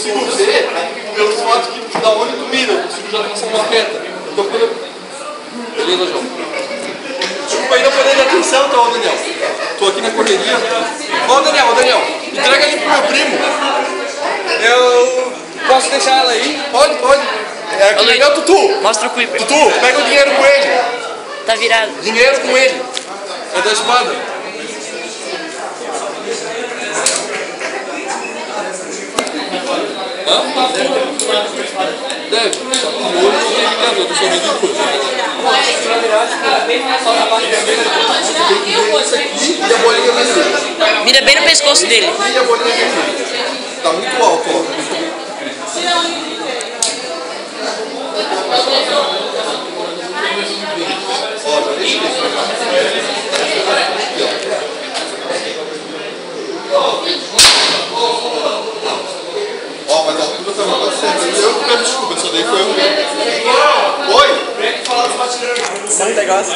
consigo ver pelos fatos que da onde tu mira, eu consigo já lançar uma reta. Então, beleza, João? Desculpa aí não poder dar atenção, tá, Daniel? Tô aqui na correria. Ó, Daniel, entrega ali pro meu primo. Eu posso deixar ela aí? Pode. É aqui legal, Tutu. Mostra o Creeper. Tutu, pega o dinheiro com ele. Tá virado. Dinheiro com ele. É da espada. Hã? Deve. Só que o olho não tem indicador, eu tô só vendo tudo. Isso aqui e a bolinha vermelha. Mira bem no pescoço dele. E a bolinha vermelha. Tá muito alto, ó. Ó, já deixei. Ó, mas a altura tá muito certa. Eu que peço desculpa, isso daí foi eu mesmo. Oi? Muito legal essa